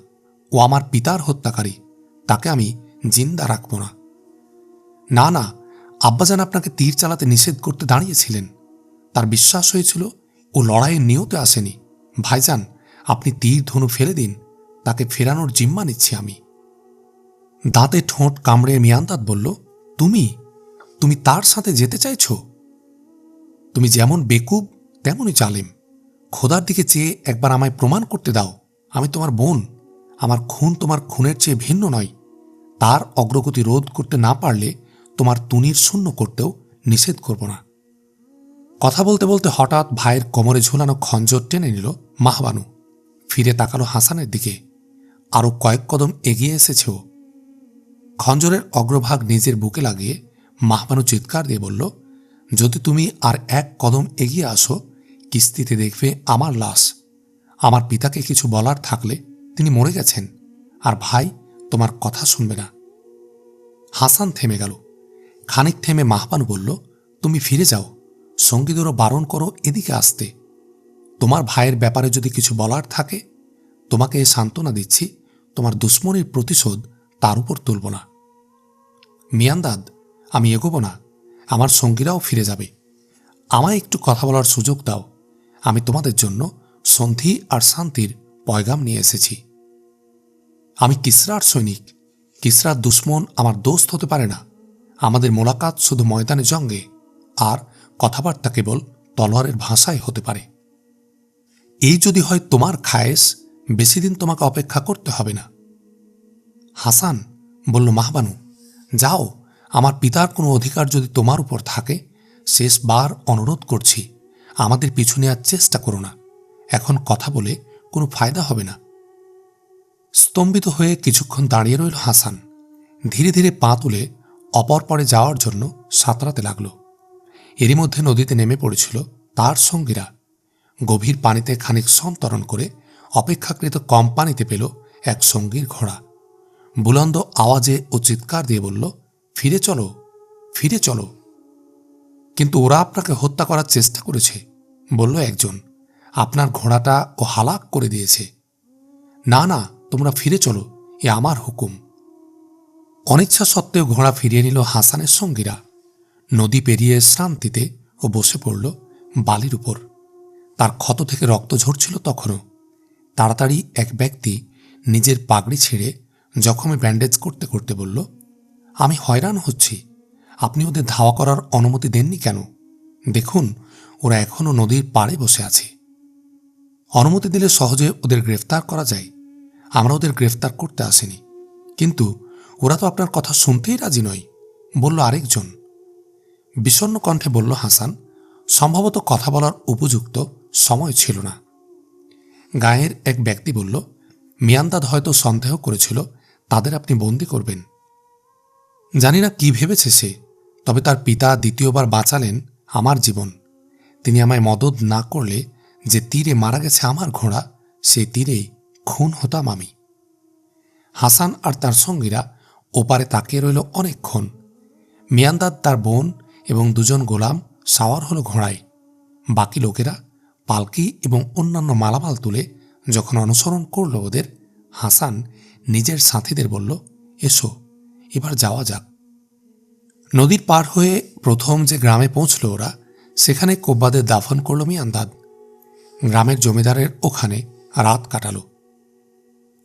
ও আমার পিতার হত্যাকারী, তাকে আমি জিন্দা রাখব না। না না, আব্বাজান আপনাকে তীর চালাতে নিষেধ করতে দাঁড়িয়েছিলেন। তার বিশ্বাস হয়েছিল ও লড়াইয়ের নিয়তে আসেনি। ভাইজান, আপনি তীর ধনু ফেলে দিন, তাকে ফেরানোর জিম্মা নিচ্ছি আমি। দাঁতে ঠোঁট কামড়ে মিয়ান্দাদ বলল, তুমি তুমি তার সাথে যেতে চাইছ? তুমি যেমন বেকুব তেমনই জালেম। খোদার দিকে চেয়ে একবার আমায় প্রমাণ করতে দাও আমি তোমার বোন। আমার খুন তোমার খুনের চেয়ে ভিন্ন নয়। তার অগ্রগতি রোধ করতে না পারলে তোমার তুনির শূন্য করতেও নিষেধ করব না। কথা বলতে বলতে হঠাৎ ভাইয়ের কোমরে ঝুলানো খঞ্জর টেনে নিল মাহবানু। ফিরে তাকালো হাসানের দিকে। আরও কয়েক কদম এগিয়ে এসেছে ও। খঞ্জরের অগ্রভাগ নিজের বুকে লাগিয়ে মাহবানু চিৎকার দিয়ে বলল, যদি তুমি আর এক কদম এগিয়ে আসো, কিস্তিতে দেখবে আমার লাশ। আমার পিতাকে কিছু বলার থাকলে তিনি মরে গেছেন, আর ভাই তোমার কথা শুনবে না। হাসান থেমে গেল। খানিক থেমে মাহবানু বলল, তুমি ফিরে যাও। সঙ্গীদেরও বারণ করো এদিকে আসতে। তোমার ভাইয়ের ব্যাপারে যদি কিছু বলার থাকে, তোমাকে এ সান্ত্বনা দিচ্ছি, তোমার দুশ্মনীর প্রতিশোধ তার উপর তুলব না। মিয়ান্দাদ, আমি এগোব না। আমার সঙ্গীরাও ফিরে যাবে। আমায় একটু কথা বলার সুযোগ দাও। আমি তোমাদের জন্য সন্ধি আর শান্তির পয়গাম নিয়ে এসেছি। আমি কিসরার সৈনিক। কিসরার দুশ্মন আমার দোস্ত হতে পারে না। আমাদের মোলাকাত শুধু ময়দানে জঙ্গে, আর কথাবার্তা কেবল তলোয়ারের ভাষায় হতে পারে। এই যদি হয় তোমার খায়েশ, বেশি দিন তোমাকে অপেক্ষা করতে হবে না। হাসান বলল, মাহবানু, যাও। আমার পিতার কোনো অধিকার যদি তোমার উপর থাকে, শেষবার অনুরোধ করছি, আমাদের পিছু নেওয়ার চেষ্টা করো না। এখন কথা বলে কোনো ফায়দা হবে না। স্তম্ভিত হয়ে কিছুক্ষণ দাঁড়িয়ে রইল হাসান। ধীরে ধীরে পা তুলে অপর পারে যাওয়ার জন্য সাঁতরাতে লাগল। এরই মধ্যে নদীতে নেমে পড়েছিল তার সঙ্গীরা। গভীর পানিতে খানিক সন্তরণ করে অপেক্ষাকৃত কম পানিতে পেল এক সঙ্গীর ঘোড়া। বুলন্দ আওয়াজে ও চিৎকার দিয়ে বলল, ফিরে চলো, ফিরে চলো। কিন্তু ওরা আপনাকে হত্যা করার চেষ্টা করেছে, বলল একজন। আপনার ঘোড়াটা ও হালাক করে দিয়েছে। না না, তোমরা ফিরে চলো, এ আমার হুকুম। অনিচ্ছা সত্ত্বেও ঘোড়া ফিরিয়ে নিল হাসানের সঙ্গীরা। নদী পেরিয়ে শ্রান্তিতে ও বসে পড়ল বালির উপর। তার ক্ষত থেকে রক্ত ঝরছিল তখনও। তাড়াতাড়ি এক ব্যক্তি নিজের পাগড়ি ছেড়ে জখমে ব্যান্ডেজ করতে করতে বলল, আমি হয়রান হচ্ছি। আপনি ওদের ধাওয়া করার অনুমতি দেননি কেন? দেখুন, ওরা এখনও নদীর পাড়ে বসে আছে। অনুমতি দিলে সহজে ওদের গ্রেফতার করা যায়। আমরা ওদের গ্রেফতার করতে আসিনি। কিন্তু ওরা তো আপনার কথা শুনতেই রাজি নয়, বলল আরেকজন। বিষণ্ণ কণ্ঠে বলল হাসান, সম্ভবত কথা বলার উপযুক্ত সময় ছিল না। গায়ের এক ব্যক্তি বলল, মিয়ান্দাদ হয়তো সন্দেহ করেছিল তাদের আপনি বন্দি করবেন। জানি না কি ভেবেছে সে, তবে তার পিতা দ্বিতীয়বার বাঁচালেন আমার জীবন। তিনি আমায় মদদ না করলে যে তীরে মারা গেছে আমার ঘোড়া, সেই তীরেই খুন হতাম আমি। হাসান আর তার সঙ্গীরা ওপারে তাকিয়ে রইল অনেকক্ষণ। মিয়ান্দাদ, তার বোন এবং দুজন গোলাম সাওয়ার হলো ঘোড়ায়। বাকি লোকেরা পালকি এবং অন্যান্য মালামাল তুলে যখন অনুসরণ করল ওদের, হাসান নিজের সাথীদের বলল, এসো, এবার যাওয়া যাক। নদীর পার হয়ে প্রথম যে গ্রামে পৌঁছল ওরা, সেখানে কোব্বাদের দাফন করল মিয়ান্দাদ। গ্রামের জমিদারের ওখানে রাত কাটালো।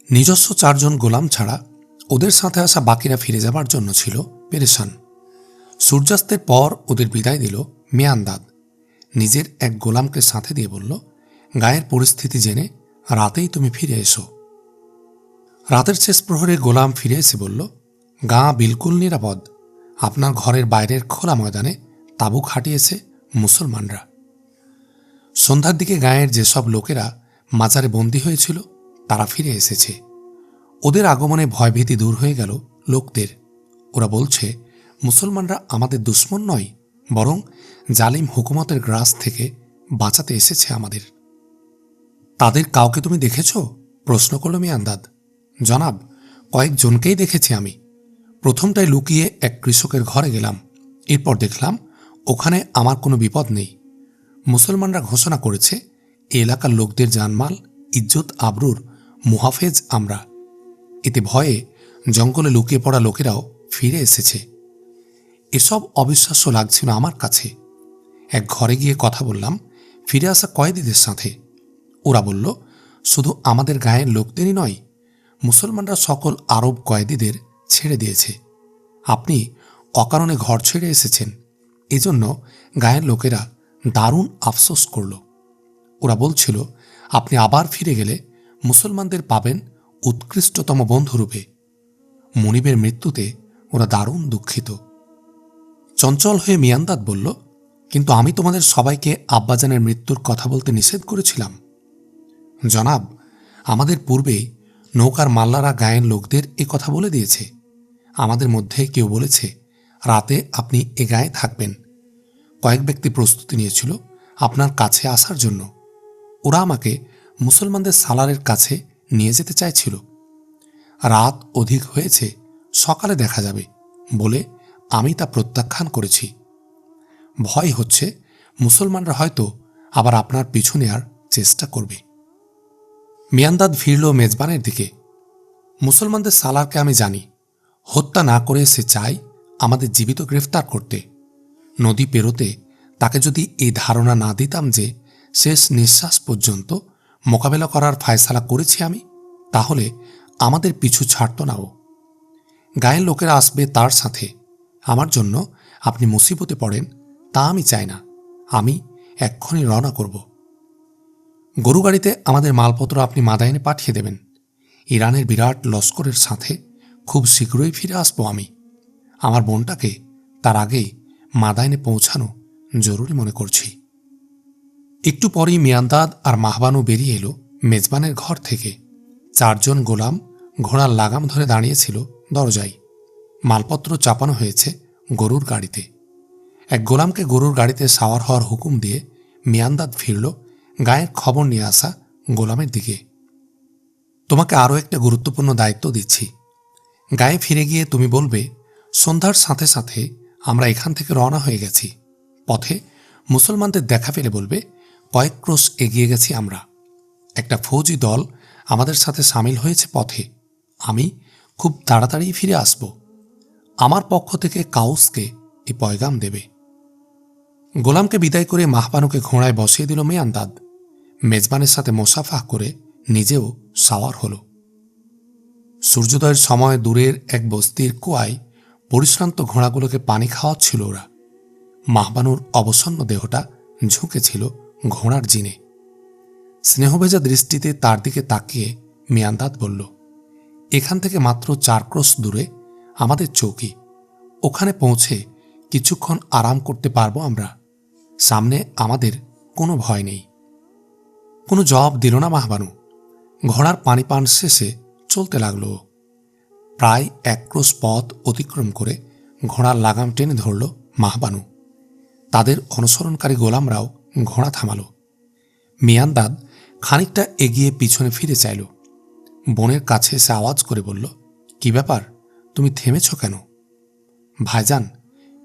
নিজস্ব 4 জন গোলাম ছাড়া ওদের সাথে আসা বাকিরা ফিরে যাবার জন্য ছিল পেরেশান। সূর্যাস্তের পর ওদের বিদায় দিল মিয়ান্দাদ। নিজের এক গোলামকে সাথে দিয়ে বলল, গায়ের পরিস্থিতি জেনে রাতেই তুমি ফিরে এসো। রাতের শেষ প্রহরে গোলাম ফিরে এসে বলল, গা বিলকুল নিরাপদ। আপনার ঘরের বাইরের খোলা ময়দানে তাঁবু খাটিয়েছে মুসলমানরা। সন্ধ্যার দিকে গায়ের যেসব লোকেরা মাজারে বন্দী হয়েছিল তারা ফিরে এসেছে। ওদের আগমনে ভয়ভীতি দূর হয়ে গেল লোকদের। ওরা বলছে, মুসলমানরা আমাদের দুশ্মন নয়, বরং জালিম হুকুমতের গ্রাস থেকে বাঁচাতে এসেছে আমাদের। তাদের কাউকে তুমি দেখেছ? প্রশ্ন করল মিয়ান্দাদ। জনাব, কয়েকজনকেই দেখেছি আমি। প্রথমটায় লুকিয়ে এক কৃষকের ঘরে গেলাম। এরপর দেখলাম ওখানে আমার কোনো বিপদ নেই। মুসলমানরা ঘোষণা করেছে এ এলাকার লোকদের জানমাল, ইজ্জত আবরুর মুহাফেজ আমরা। এতে ভয়ে জঙ্গলে লুকিয়ে পড়া লোকেরাও ফিরে এসেছে। এসব অবিশ্বাস্য লাগছিল আমার কাছে। এক ঘরে গিয়ে কথা বললাম ফিরে আসা কয়েদিদের সাথে। ওরা বলল, শুধু আমাদের গায়ের লোকদেরই নয়, মুসলমানরা সকল আরব কয়েদিদের ছেড়ে দিয়েছে। আপনি অকারণে ঘর ছেড়ে এসেছেন, এজন্য গায়ের লোকেরা দারুণ আফসোস করল। ওরা বলছিল, আপনি আবার ফিরে গেলে মুসলমানদের পাবেন উৎকৃষ্টতম বন্ধুরূপে। মনিবের মৃত্যুতে ওরা দারুণ দুঃখিত। চঞ্চল হয়ে মিয়ান্দাদ বলল, কিন্তু আমি তোমাদের সবাইকে আব্বাজানের মৃত্যুর কথা বলতে নিষেধ করেছিলাম। জনাব, আমাদের পূর্বেই নৌকার মাল্লারা গায়ের লোকদের এ কথা বলে দিয়েছে। আমাদের মধ্যে কেউ বলেছে রাতে আপনি এ গায়ে থাকবেন। কয়েক ব্যক্তি প্রস্তুতি নিয়েছিল আপনার কাছে আসার জন্য। ওরা আমাকে মুসলমানদের সালারের কাছে নিয়ে যেতে চাইছিল। রাত অধিক হয়েছে, সকালে দেখা যাবে বলে আমি তা প্রত্যাখ্যান করেছি। ভয় হচ্ছে মুসলমানরা হয়তো আবার আপনার পিছু নেয়ার চেষ্টা করবে। মিয়ান্দাদ ফিরল মেজবানের দিকে। মুসলমানদের সালারকে আমি জানি। হত্যা না করে সে চায় আমাদের জীবিত গ্রেফতার করতে। নদী পেরোতে তাকে যদি এই ধারণা না দিতাম যে শেষ নিঃশ্বাস পর্যন্ত মোকাবেলা করার ফায়সালা করেছি আমি, তাহলে আমাদের পিছু ছাড়ত না ও। গায়ের লোকেরা আসবে তার সাথে। আমার জন্য আপনি মুসিবতে পড়েন তা আমি চাই না। আমি এক্ষুনি রওনা করব। গরু গাড়িতে আমাদের মালপত্র আপনি মাদায়েনে পাঠিয়ে দেবেন। ইরানের বিরাট লস্করের সাথে খুব শীঘ্রই ফিরে আসব আমি। আমার বোনটাকে তার আগেই মাদায়েনে পৌঁছানো জরুরি মনে করছি। একটু পরেই মিয়ান্দাদ আর মাহবানও বেরিয়ে এলো মেজবানের ঘর থেকে। 4 জন গোলাম ঘোড়ার লাগাম ধরে দাঁড়িয়েছিল দরজায়। মালপত্র চাপানো হয়েছে গরুর গাড়িতে। এক গোলামকে গরুর গাড়িতে সাওয়ার হওয়ার হুকুম দিয়ে মিয়ান্দাদ ফিরল গায়ের খবর নিয়ে আসা গোলামের দিকে। তোমাকে আরও একটা গুরুত্বপূর্ণ দায়িত্ব দিচ্ছি। গায়ে ফিরে গিয়ে তুমি বলবে সন্ধ্যার সাথে সাথে আমরা এখান থেকে রওনা হয়ে গেছি। পথে মুসলমানদের দেখা পেলে বলবে কয়েক ক্রোশ এগিয়ে গেছি আমরা। একটা ফৌজি দল আমাদের সাথে সামিল হয়েছে পথে। আমি খুব তাড়াতাড়ি ফিরে আসব। আমার পক্ষ থেকে কাউসকে এই পয়গাম দেবে। গোলামকে বিদায় করে মাহবানুকে ঘোড়ায় বসিয়ে দিল মিয়ান্দাদ। মেজবানের সাথে মোসাফা করে নিজেও সাওয়ার হল। সূর্যোদয়ের সময় দূরের এক বস্তির কুয়ায় পরিশ্রান্ত ঘোড়াগুলোকে পানি খাওয়াচ্ছিল ওরা। মাহবানুর অবসন্ন দেহটা ঝুঁকেছিল ঘোড়ার জিনে। স্নেহভেজা দৃষ্টিতে তার দিকে তাকিয়ে মিয়ান্দাদ বলল, এখান থেকে মাত্র 4 ক্রোশ দূরে আমাদের চৌকি। ওখানে পৌঁছে কিছুক্ষণ আরাম করতে পারবো আমরা। সামনে আমাদের কোনো ভয় নেই। কোনো জবাব দিল না মাহবানু। ঘোড়ার পানি পান শেষে চলতে লাগলো। প্রায় 1 ক্রোশ পথ অতিক্রম করে ঘোড়ার লাগাম টেনে ধরল মাহবানু। তাদের অনুসরণকারী গোলামরাও ঘোড়া থামালো। মিয়ান্দাদ খানিকটা এগিয়ে পিছনে ফিরে চাইল। বোনের কাছে এসে আওয়াজ করে বলল, কি ব্যাপার, তুমি থেমেছ কেন? ভাইজান,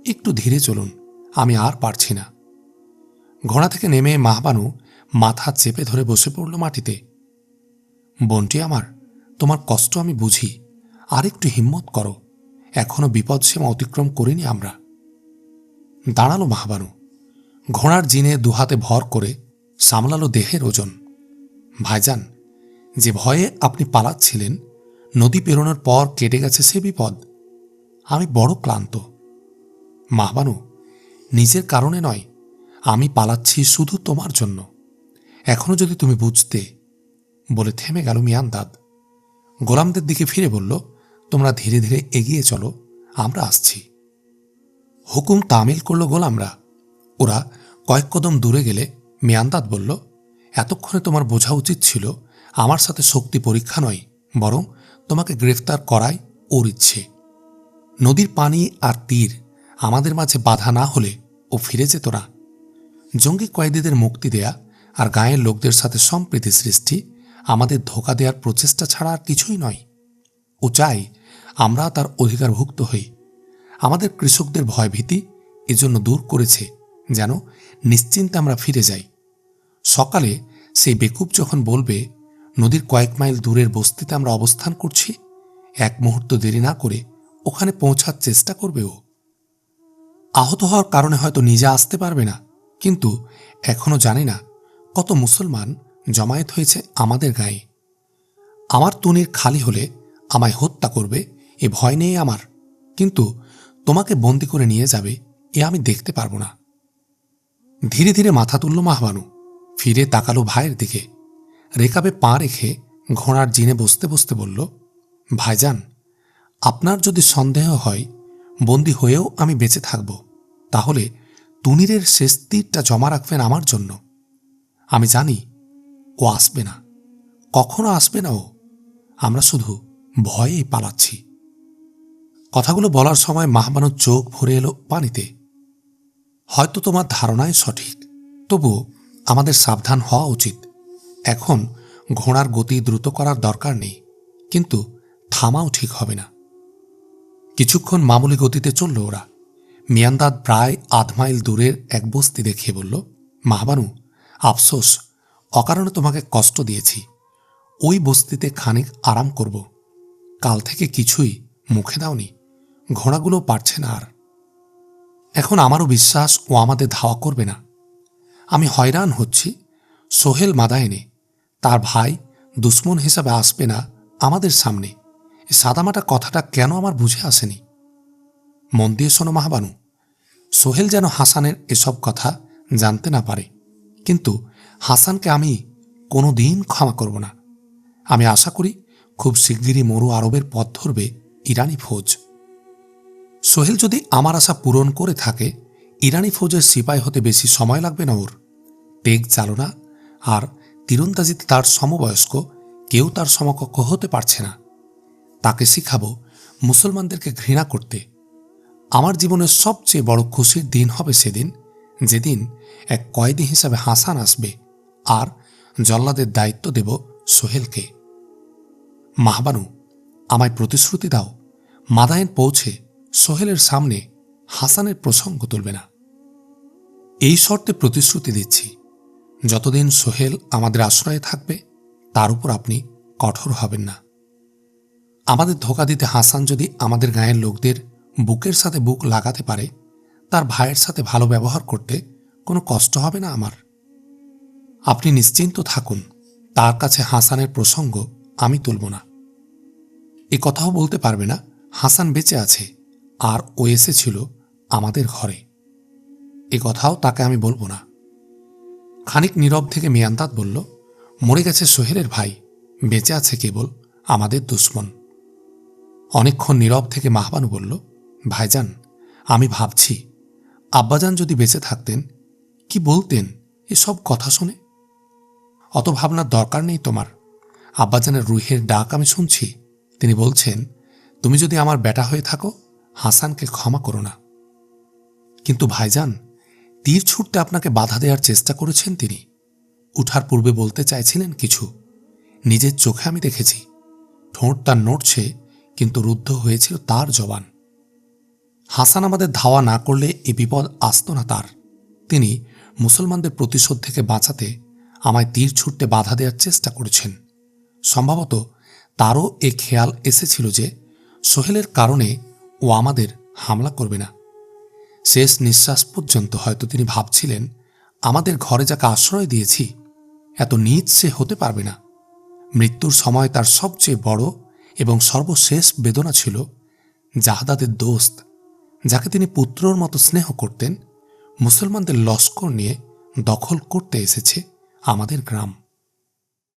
একটু ধীরে চলুন, আমি আর পারছি না। ঘোড়া থেকে নেমে মাহবানু মাথা চেপে ধরে বসে পড়ল মাটিতে। বোনটি আমার, তোমার কষ্ট আমি বুঝি, আর একটু হিম্মত করো, এখনো বিপদসীমা অতিক্রম করিনি আমরা। দাঁড়ালো মাহবানু। ঘোড়ার জিনে দুহাতে ভর করে সামলালো দেহের ওজন। ভাইজান, যে ভয়ে আপনি পালাচ্ছিলেন, নদী পেরোনোর পর কেটে গেছে সে বিপদ। আমি বড় ক্লান্ত। মাহবানু, নিজের কারণে নয়, আমি পালাচ্ছি শুধু তোমার জন্য। এখনো যদি তুমি বুঝতে। বলে থেমে গেল মিয়ান্দাদ। গোলামদের দিকে ফিরে বলল, তোমরা ধীরে ধীরে এগিয়ে চলো, আমরা আসছি। হুকুম তামিল করল গোলামরা। ওরা কয়েক কদম দূরে গেলে মিয়ান্দাদ বলল, এতক্ষণে তোমার বোঝা উচিত ছিল আমার সাথে শক্তি পরীক্ষা নয়, বরং তোমাকে গ্রেফতার করাই ওর ইচ্ছে। নদীর পানি আর তীর আমাদের মাঝে বাধা না হলে ও ফিরে যেত না। জঙ্গি কয়েদিদের মুক্তি দেয়া আর গায়ের লোকদের সাথে সম্প্রীতি সৃষ্টি আমাদের ধোঁকা দেওয়ার প্রচেষ্টা ছাড়া আর কিছুই নয়। ও চাই আমরা তার অধিকারভুক্ত হই। আমাদের কৃষকদের ভয়ভীতি এজন্য দূর করেছে যেন নিশ্চিন্তে আমরা ফিরে যাই। সকালে সেই বেকুব যখন বলবে নদীর কয়েক মাইল দূরের বস্তিতে আমরা অবস্থান করছি, 1 মুহূর্ত দেরি না করে ওখানে পৌঁছার চেষ্টা করবে ও। আহত হওয়ার কারণে হয়তো নিজে আসতে পারবে না, কিন্তু এখনো জানি না কত মুসলমান জমায়েত হয়েছে আমাদের গায়ে। আমার তুনির খালি হলে আমায় হত্যা করবে এ ভয় নেই আমার, কিন্তু তোমাকে বন্দি করে নিয়ে যাবে এ আমি দেখতে পারবো না। ধীরে ধীরে মাথা তুলল মাহবানু। ফিরে তাকালো ভাইয়ের দিকে। রেকাবে পা রেখে ঘোড়ার জিনে বসতে বসতে বলল, ভাইজান, আপনার যদি সন্দেহ হয় বন্দী হয়েও আমি বেঁচে থাকব, তাহলে তুনিরের শেষ তীরটা জমা রাখবেন আমার জন্য। আমি জানি ও আসবে না, কখনো আসবে না ও। আমরা শুধু ভয়েই পালাচ্ছি। কথাগুলো বলার সময় মাহবানুর চোখ ভরে এলো পানিতে। হয়তো তোমার ধারণাই সঠিক, তবুও আমাদের সাবধান হওয়া উচিত। এখন ঘোড়ার গতি দ্রুত করার দরকার নেই, কিন্তু থামাও ঠিক হবে না। কিছুক্ষণ মামুলি গতিতে চলল ওরা। মিয়ান্দাদ প্রায় 1/2 মাইল দূরের এক বস্তি দেখিয়ে বলল, মাহবানু, আফসোস, অকারণে তোমাকে কষ্ট দিয়েছি। ওই বস্তিতে খানিক আরাম করব। কাল থেকে কিছুই মুখে দাওনি, ঘোড়াগুলো পারছে না আর। এখন আমারও বিশ্বাস ও আমাদের ধাওয়া করবে না। আমি হয়রান হচ্ছি, সোহেল মাদায়েনে তার ভাই দুশ্মন হিসাবে আসবে না আমাদের সামনে। এই সাদামাটা কথাটা কেন আমার বুঝে আসেনি? মন দিয়ে শোনো মাহবানু, সোহেল যেন হাসানের এসব কথা জানতে না পারে, কিন্তু হাসানকে আমি কোনো দিন ক্ষমা করব না। আমি আশা করি খুব শিগগিরই মরু আরবের পথ ধরবে ইরানি ফৌজ। সোহেল যদি আমার আশা পূরণ করে থাকে, ইরানি ফৌজের সিপাই হতে বেশি সময় লাগবে না ওর। টেক চালনা আর তীরন্দাজিতে তার সমবয়স্ক কেউ তার সমকক্ষ হতে পারছে না। তাকে শিখাবো মুসলমানদেরকে ঘৃণা করতে। আমার জীবনের সবচেয়ে বড় খুশির দিন হবে সেদিন, যেদিন এক কয়েদি হিসাবে হাসান আসবে আর জল্লাদের দায়িত্ব দেব সোহেলকে। মাহবানু, আমায় প্রতিশ্রুতি দাও, মাদায়েন পৌঁছে সোহেলের সামনে হাসানের প্রসঙ্গ তুলবে না। এই শর্তে প্রতিশ্রুতি দিচ্ছি, যতদিন সোহেল আমাদের আশ্রয়ে থাকবে তার উপর আপনি কঠোর হবেন না। আমাদের ধোঁকা দিতে হাসান যদি আমাদের গায়ের লোকদের বুকের সাথে বুক লাগাতে পারে, তার ভাইয়ের সাথে ভালো ব্যবহার করতে কোনো কষ্ট হবে না আমার। আপনি নিশ্চিন্ত থাকুন, তার কাছে হাসানের প্রসঙ্গ আমি তুলব না। এ কথাও বলতে পারবে না হাসান বেঁচে আছে আর ও এসেছিল আমাদের ঘরে। এ কথাও তাকে আমি বলবো না। খানিক নীরব থেকে মিয়ান্দাদ বলল, মরে গেছে সোহেলের ভাই, বেঁচে আছে কেবল আমাদের দুশ্মন। অনেকক্ষণ নীরব থেকে মাহবানু বলল, ভাইজান, আমি ভাবছি আব্বাজান যদি বেঁচে থাকতেন কি বলতেন এসব কথা শুনে। অত ভাবনার দরকার নেই তোমার। আব্বাজানের রুহের ডাক আমি শুনছি, তিনি বলছেন, তুমি যদি আমার বেটা হয়ে থাকো হাসানকে ক্ষমা করো না। কিন্তু ভাইজান, তীর ছুটতে আপনাকে বাধা দেওয়ার চেষ্টা করেছেন তিনি। উঠার পূর্বে বলতে চাইছিলেন কিছু, নিজের চোখে আমি দেখেছি। ঠোঁট তার নড়ছে, কিন্তু রুদ্ধ হয়েছিল তার জবান। হাসান আমাদের ধাওয়া না করলে এ বিপদ আসত না তার। তিনি মুসলমানদের প্রতিশোধ থেকে বাঁচাতে আমায় তীর ছুটতে বাধা দেওয়ার চেষ্টা করেছেন। সম্ভবত তারও এ খেয়াল এসেছিল যে সোহেলের কারণে ও আমাদের হামলা করবে না। শেষ নিঃশ্বাস পর্যন্ত হয়তো তিনি ভাবছিলেন, আমাদের ঘরে যাকে আশ্রয় দিয়েছি এত নীচ সে হতে পারবে না। মৃত্যুর সময় তার সবচেয়ে বড় এবং সর্বশেষ বেদনা ছিল জাহাদাদের দোস্ত, যাকে তিনি পুত্রর মতো স্নেহ করতেন, মুসলমানদের লস্কর নিয়ে দখল করতে এসেছে আমাদের গ্রাম।